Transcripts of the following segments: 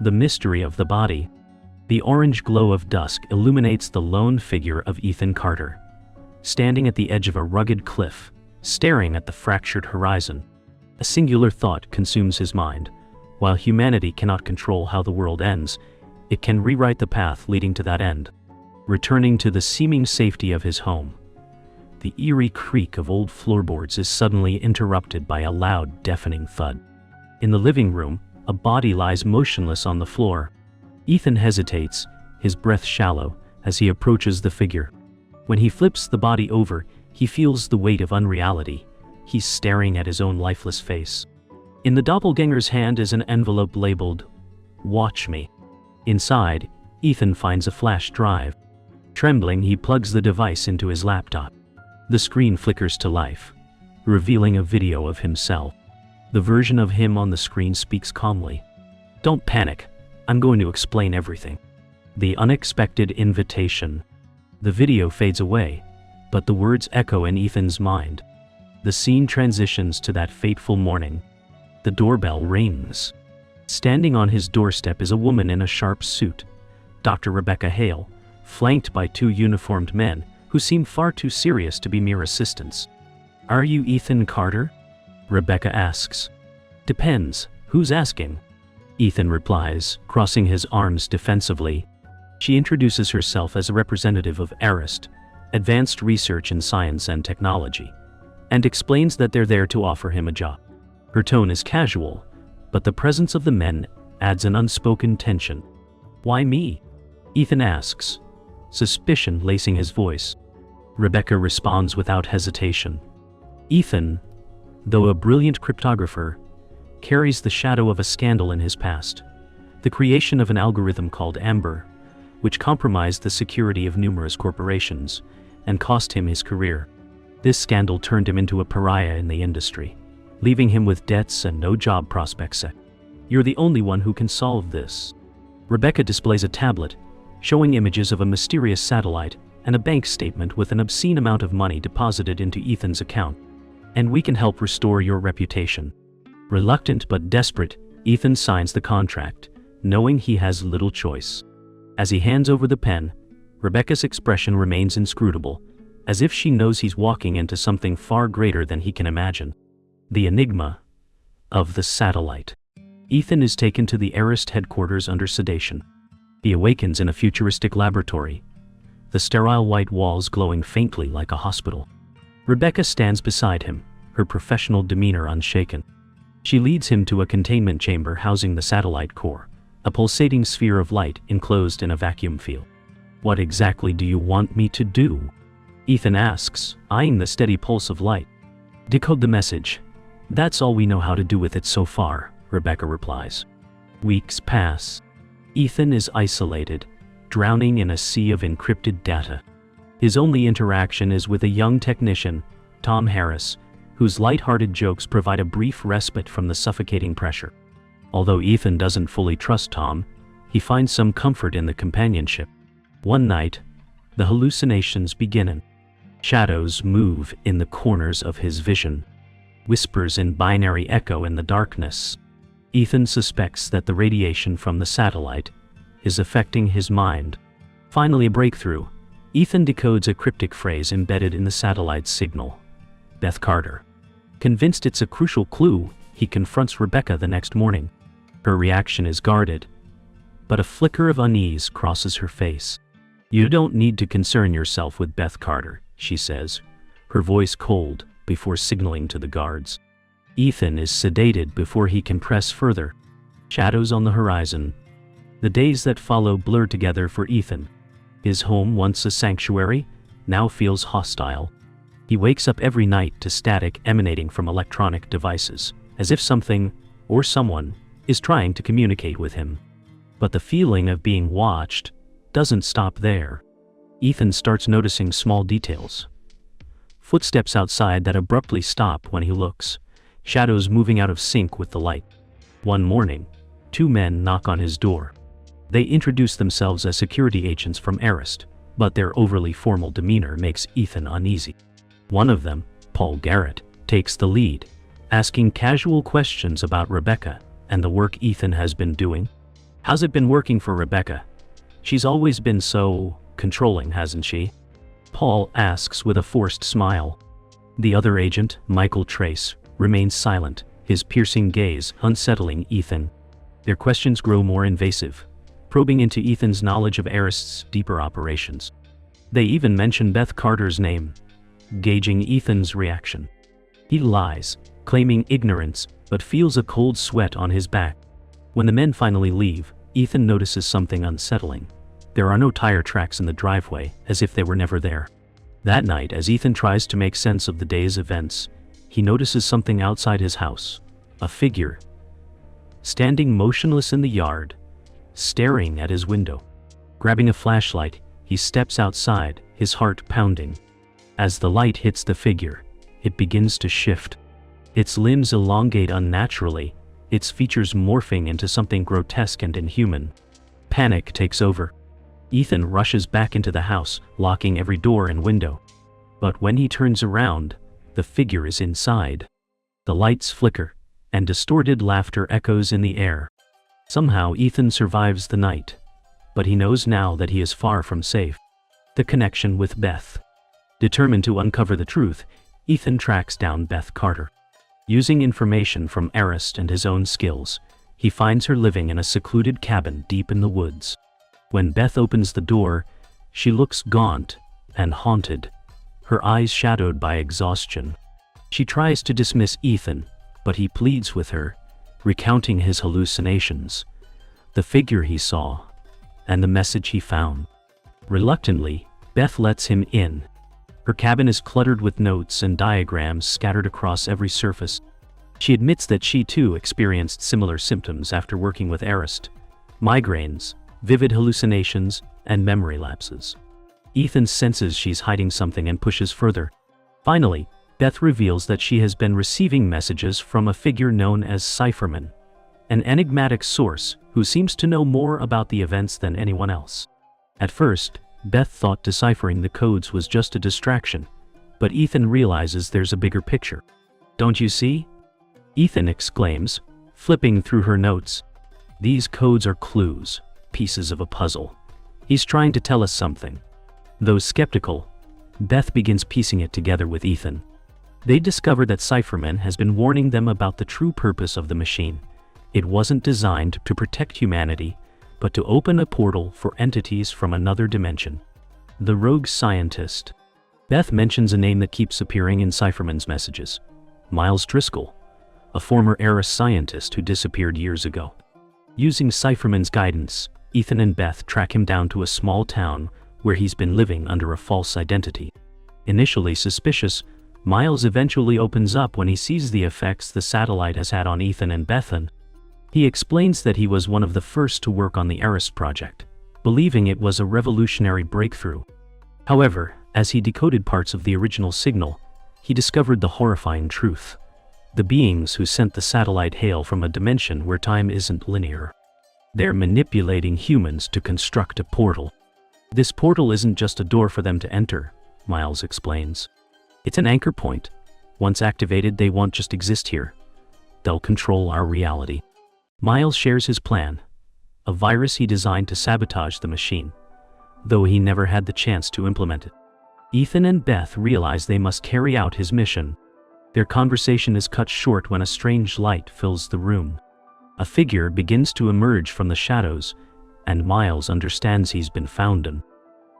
The mystery of the body. The orange glow of dusk illuminates the lone figure of Ethan Carter, standing at the edge of a rugged cliff, staring at the fractured horizon. A singular thought consumes his mind. While humanity cannot control how the world ends, it can rewrite the path leading to that end. Returning to the seeming safety of his home, the eerie creak of old floorboards is suddenly interrupted by a loud, deafening thud. In the living room, a body lies motionless on the floor. Ethan hesitates, his breath shallow, as he approaches the figure. When he flips the body over, he feels the weight of unreality. He's staring at his own lifeless face. In the doppelganger's hand is an envelope labeled, "Watch me." Inside, Ethan finds a flash drive. Trembling, he plugs the device into his laptop. The screen flickers to life, revealing a video of himself. The version of him on the screen speaks calmly. "Don't panic. I'm going to explain everything." The unexpected invitation. The video fades away, but the words echo in Ethan's mind. The scene transitions to that fateful morning. The doorbell rings. Standing on his doorstep is a woman in a sharp suit, Dr. Rebecca Hale, flanked by two uniformed men who seem far too serious to be mere assistants. "Are you Ethan Carter?" Rebecca asks. "Depends. Who's asking?" Ethan replies, crossing his arms defensively. She introduces herself as a representative of Arist, Advanced Research in Science and Technology, and explains that they're there to offer him a job. Her tone is casual, but the presence of the men adds an unspoken tension. "Why me?" Ethan asks, suspicion lacing his voice. Rebecca responds without hesitation. Ethan, though a brilliant cryptographer, carries the shadow of a scandal in his past, the creation of an algorithm called Amber, which compromised the security of numerous corporations and cost him his career. This scandal turned him into a pariah in the industry, leaving him with debts and no job prospects. "You're the only one who can solve this." Rebecca displays a tablet, showing images of a mysterious satellite and a bank statement with an obscene amount of money deposited into Ethan's account. "And we can help restore your reputation." Reluctant but desperate, Ethan signs the contract, knowing he has little choice. As he hands over the pen, Rebecca's expression remains inscrutable, as if she knows he's walking into something far greater than he can imagine. The enigma of the satellite. Ethan is taken to the Arist headquarters under sedation. He awakens in a futuristic laboratory, the sterile white walls glowing faintly like a hospital. Rebecca stands beside him, her professional demeanor unshaken. She leads him to a containment chamber housing the satellite core, a pulsating sphere of light enclosed in a vacuum field. "What exactly do you want me to do?" Ethan asks, eyeing the steady pulse of light. "Decode the message. That's all we know how to do with it so far," Rebecca replies. Weeks pass. Ethan is isolated, drowning in a sea of encrypted data. His only interaction is with a young technician, Tom Harris, whose light-hearted jokes provide a brief respite from the suffocating pressure. Although Ethan doesn't fully trust Tom, he finds some comfort in the companionship. One night, the hallucinations begin. Shadows move in the corners of his vision. Whispers in binary echo in the darkness. Ethan suspects that the radiation from the satellite is affecting his mind. Finally a breakthrough. Ethan decodes a cryptic phrase embedded in the satellite's signal. "Beth Carter." Convinced it's a crucial clue, he confronts Rebecca the next morning. Her reaction is guarded, but a flicker of unease crosses her face. "You don't need to concern yourself with Beth Carter," she says, her voice cold, before signaling to the guards. Ethan is sedated before he can press further. Shadows on the horizon. The days that follow blur together for Ethan. His home, once a sanctuary, now feels hostile. He wakes up every night to static emanating from electronic devices, as if something, or someone, is trying to communicate with him. But the feeling of being watched doesn't stop there. Ethan starts noticing small details. Footsteps outside that abruptly stop when he looks, shadows moving out of sync with the light. One morning, two men knock on his door. They introduce themselves as security agents from Arist, but their overly formal demeanor makes Ethan uneasy. One of them, Paul Garrett, takes the lead, asking casual questions about Rebecca and the work Ethan has been doing. How's it been working for Rebecca? She's always been so controlling, hasn't she? Paul asks with a forced smile. The other agent, Michael Trace, remains silent, his piercing gaze unsettling Ethan. Their questions grow more invasive, probing into Ethan's knowledge of Arist's deeper operations. They even mention Beth Carter's name, gauging Ethan's reaction. He lies, claiming ignorance, but feels a cold sweat on his back. When the men finally leave, Ethan notices something unsettling. There are no tire tracks in the driveway, as if they were never there. That night, as Ethan tries to make sense of the day's events, he notices something outside his house. A figure, standing motionless in the yard, staring at his window. Grabbing a flashlight, he steps outside, his heart pounding. As the light hits the figure, it begins to shift. Its limbs elongate unnaturally, its features morphing into something grotesque and inhuman. Panic takes over. Ethan rushes back into the house, locking every door and window. But when he turns around, the figure is inside. The lights flicker, and distorted laughter echoes in the air. Somehow Ethan survives the night, but he knows now that he is far from safe. The connection with Beth. Determined to uncover the truth, Ethan tracks down Beth Carter. Using information from Arist and his own skills, he finds her living in a secluded cabin deep in the woods. When Beth opens the door, she looks gaunt and haunted, her eyes shadowed by exhaustion. She tries to dismiss Ethan, but he pleads with her, recounting his hallucinations, the figure he saw, and the message he found. Reluctantly, Beth lets him in. Her cabin is cluttered with notes and diagrams scattered across every surface. She admits that she too experienced similar symptoms after working with Arist: migraines, vivid hallucinations, and memory lapses. Ethan senses she's hiding something and pushes further. Finally, Beth reveals that she has been receiving messages from a figure known as Cipherman, an enigmatic source who seems to know more about the events than anyone else. At first, Beth thought deciphering the codes was just a distraction, but Ethan realizes there's a bigger picture. "Don't you see?" Ethan exclaims, flipping through her notes. "These codes are clues, pieces of a puzzle. He's trying to tell us something." Though skeptical, Beth begins piecing it together with Ethan. They discover that Cipherman has been warning them about the true purpose of the machine. It wasn't designed to protect humanity, but to open a portal for entities from another dimension. The rogue scientist. Beth mentions a name that keeps appearing in Cipherman's messages: Miles Driscoll, a former Arist scientist who disappeared years ago. Using Cipherman's guidance, Ethan and Beth track him down to a small town where he's been living under a false identity. Initially suspicious, Miles eventually opens up when he sees the effects the satellite has had on Ethan and Bethan. He explains that he was one of the first to work on the Arist project, believing it was a revolutionary breakthrough. However, as he decoded parts of the original signal, he discovered the horrifying truth. The beings who sent the satellite hail from a dimension where time isn't linear. They're manipulating humans to construct a portal. This portal isn't just a door for them to enter, Miles explains. It's an anchor point. Once activated, they won't just exist here. They'll control our reality. Miles shares his plan, a virus he designed to sabotage the machine, though he never had the chance to implement it. Ethan and Beth realize they must carry out his mission. Their conversation is cut short when a strange light fills the room. A figure begins to emerge from the shadows, and Miles understands he's been found.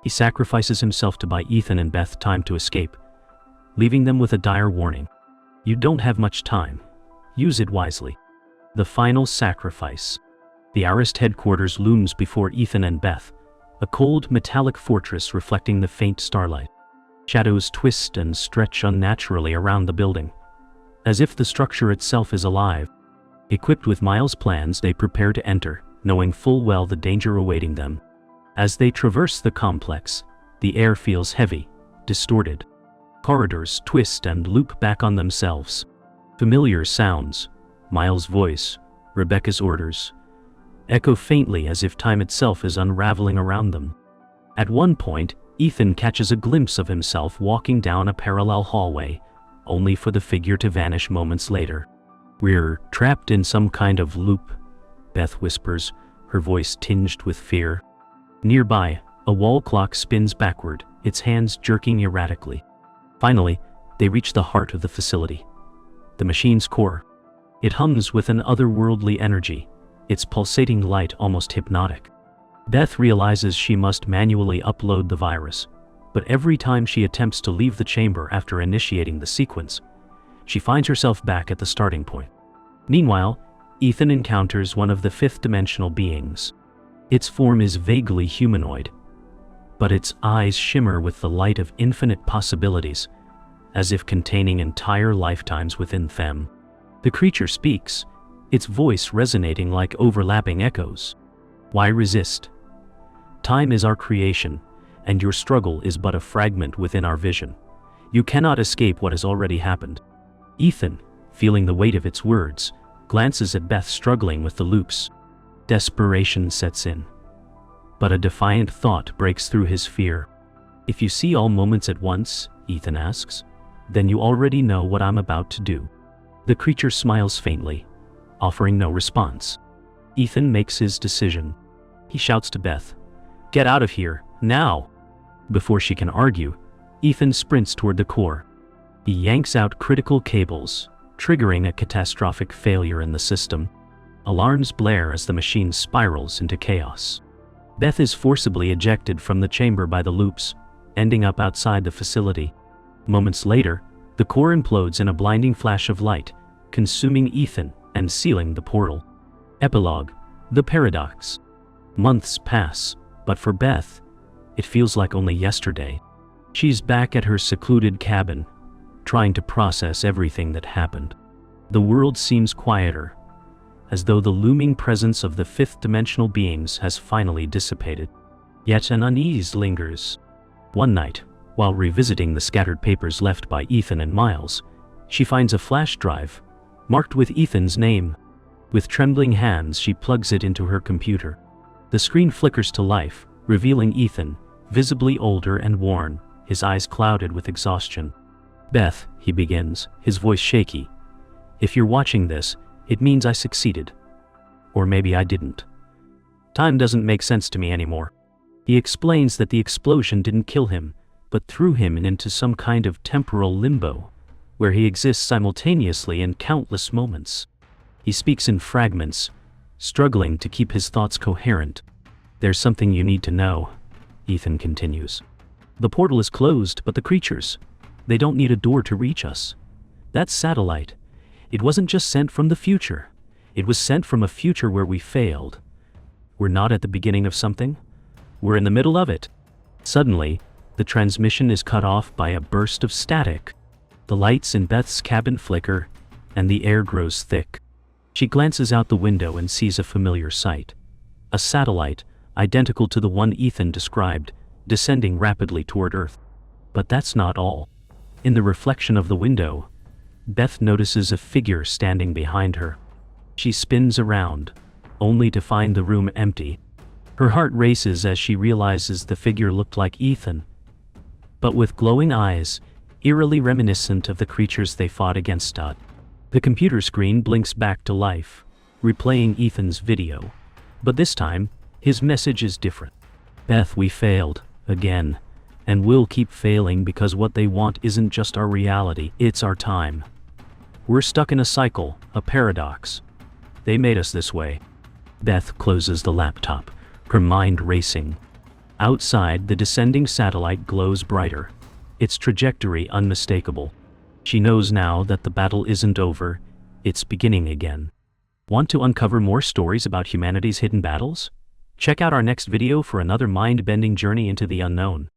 He sacrifices himself to buy Ethan and Beth time to escape, leaving them with a dire warning: "You don't have much time. Use it wisely." The final sacrifice. The Arist headquarters looms before Ethan and Beth, a cold metallic fortress reflecting the faint starlight. Shadows twist and stretch unnaturally around the building, as if the structure itself is alive. Equipped with Miles' plans, they prepare to enter, knowing full well the danger awaiting them. As they traverse the complex, the air feels heavy, distorted. Corridors twist and loop back on themselves. Familiar sounds, Miles' voice, Rebecca's orders, echo faintly as if time itself is unraveling around them. At one point, Ethan catches a glimpse of himself walking down a parallel hallway, only for the figure to vanish moments later. "We're trapped in some kind of loop," Beth whispers, her voice tinged with fear. Nearby, a wall clock spins backward, its hands jerking erratically. Finally, they reach the heart of the facility. The machine's core. It hums with an otherworldly energy, its pulsating light almost hypnotic. Beth realizes she must manually upload the virus, but every time she attempts to leave the chamber after initiating the sequence, she finds herself back at the starting point. Meanwhile, Ethan encounters one of the fifth-dimensional beings. Its form is vaguely humanoid, but its eyes shimmer with the light of infinite possibilities, as if containing entire lifetimes within them. The creature speaks, its voice resonating like overlapping echoes. Why resist? Time is our creation, and your struggle is but a fragment within our vision. You cannot escape what has already happened. Ethan, feeling the weight of its words, glances at Beth struggling with the loops. Desperation sets in. But a defiant thought breaks through his fear. If you see all moments at once, Ethan asks, then you already know what I'm about to do. The creature smiles faintly, offering no response. Ethan makes his decision. He shouts to Beth, "Get out of here, now!" Before she can argue, Ethan sprints toward the core. He yanks out critical cables, triggering a catastrophic failure in the system. Alarms blare as the machine spirals into chaos. Beth is forcibly ejected from the chamber by the loops, ending up outside the facility. Moments later, the core implodes in a blinding flash of light, consuming Ethan and sealing the portal. Epilogue: The Paradox. Months pass, but for Beth, it feels like only yesterday. She's back at her secluded cabin, trying to process everything that happened. The world seems quieter, as though the looming presence of the fifth-dimensional beings has finally dissipated. Yet an unease lingers. One night, while revisiting the scattered papers left by Ethan and Miles, she finds a flash drive, marked with Ethan's name. With trembling hands, she plugs it into her computer. The screen flickers to life, revealing Ethan, visibly older and worn, his eyes clouded with exhaustion. "Beth," he begins, his voice shaky, "if you're watching this, it means I succeeded. Or maybe I didn't. Time doesn't make sense to me anymore." He explains that the explosion didn't kill him, but threw him into some kind of temporal limbo, where he exists simultaneously in countless moments. He speaks in fragments, struggling to keep his thoughts coherent. "There's something you need to know," Ethan continues. "The portal is closed, but the creatures, they don't need a door to reach us. That satellite, it wasn't just sent from the future. It was sent from a future where we failed. We're not at the beginning of something. We're in the middle of it." Suddenly, the transmission is cut off by a burst of static. The lights in Beth's cabin flicker, and the air grows thick. She glances out the window and sees a familiar sight. A satellite, identical to the one Ethan described, descending rapidly toward Earth. But that's not all. In the reflection of the window, Beth notices a figure standing behind her. She spins around, only to find the room empty. Her heart races as she realizes the figure looked like Ethan, but with glowing eyes, eerily reminiscent of the creatures they fought against. The computer screen blinks back to life, replaying Ethan's video. But this time, his message is different. "Beth, we failed, again, and we'll keep failing because what they want isn't just our reality, it's our time. We're stuck in a cycle, a paradox. They made us this way." Beth closes the laptop, her mind racing. Outside, the descending satellite glows brighter, its trajectory unmistakable. She knows now that the battle isn't over, it's beginning again. Want to uncover more stories about humanity's hidden battles? Check out our next video for another mind-bending journey into the unknown.